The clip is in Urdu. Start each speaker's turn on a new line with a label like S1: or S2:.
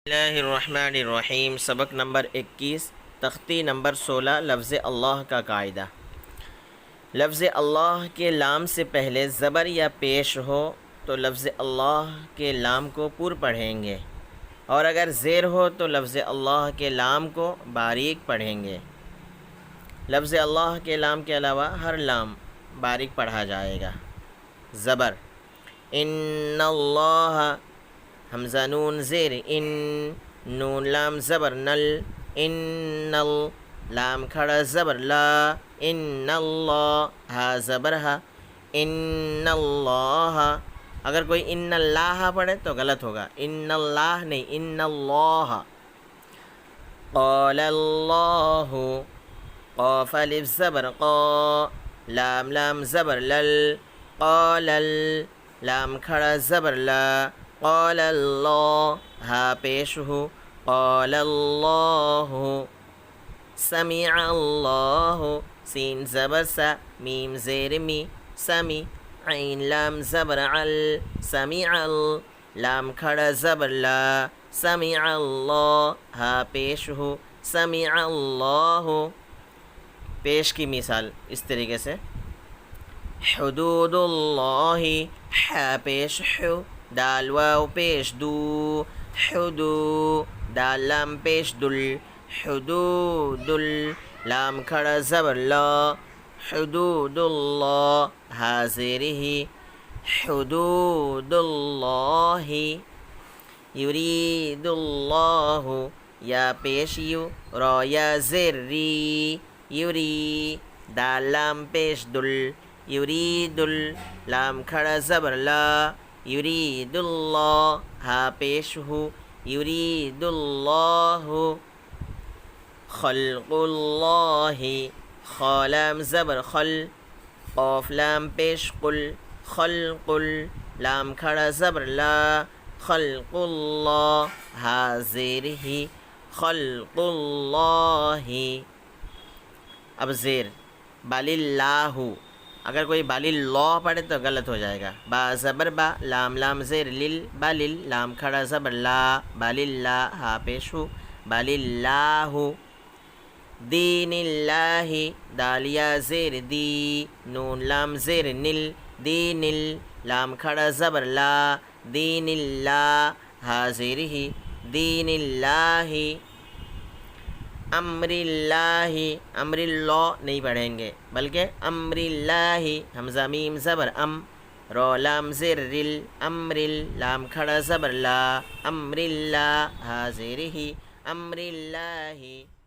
S1: اللہ الرحمن الرحیم، سبق نمبر 21، تختی نمبر 16، لفظ اللہ کا قاعدہ۔ لفظ اللہ کے لام سے پہلے زبر یا پیش ہو تو لفظ اللہ کے لام کو پر پڑھیں گے، اور اگر زیر ہو تو لفظ اللہ کے لام کو باریک پڑھیں گے۔ لفظ اللہ کے لام کے علاوہ ہر لام باریک پڑھا جائے گا۔ زبر ان اللہ، حمزہ نون زیر ان، نون لام زبر نل، ان لام کھڑا زبر لا، ان اللہ، ہا زبر ہا، ان اللہ۔ اگر کوئی ان اللہ پڑھے تو غلط ہوگا، ان اللہ نہیں، ان اللہ۔ قال اللہ، قاف الف زبر قا، لام لام زبر لل، قال لام کھڑا زبر لا، قال اللہ، ہا پیش ہو، قال اللہ۔ سمع اللہ، سین زبر سا، میم زیر می، سمی، عین لام زبر عل، سمع لام کھڑا زبر لا، سمع اللہ، ہا پیش ہو، سمع اللہ۔ پیش کی مثال اس طریقے سے، حدود اللہ، ح پیش حو، دال واو پیش دو، حدو، دال لام پیش دل، حدود لام کھڑا زبر لا، حدود اللہ، ہا زیر ہی، حدود اللہ۔ یرید اللہ، یا پیش یو، را یا زیر ری، یری، دال لام پیش دل، یرید لام کھڑا زبر لا، یرید اللہ، ہا پیش ہو، یرید اللہ۔ خلق اللہ، خا لام زبر خل، قاف لام پیش قل، خلق لام کھڑا زبر لا، خلق اللہ، ہا زیر ہی، خلق اللہ۔ اب زیر بل اللہ، اگر کوئی بل اللہ پڑھے تو غلط ہو جائے گا، با زبر با، لام لام زیر لل، بل لام کھڑا زبر لا، بل اللہ، ہا پیش ہو، بل اللہ۔ دین اللہ، دال یا زیر دی، نون لام زیر نل، دین لام کھڑا زبر لا، دین اللہ، ہا زیر ہی، دین اللہ۔ امر اللہ، امر اللہ نہیں پڑھیں گے بلکہ امر اللہ، حمزہ میم زبر ام، رو لام زیر رل، امر لام کھڑا زبر لا، امر اللہ، ہا زیر ہی، امر اللہ۔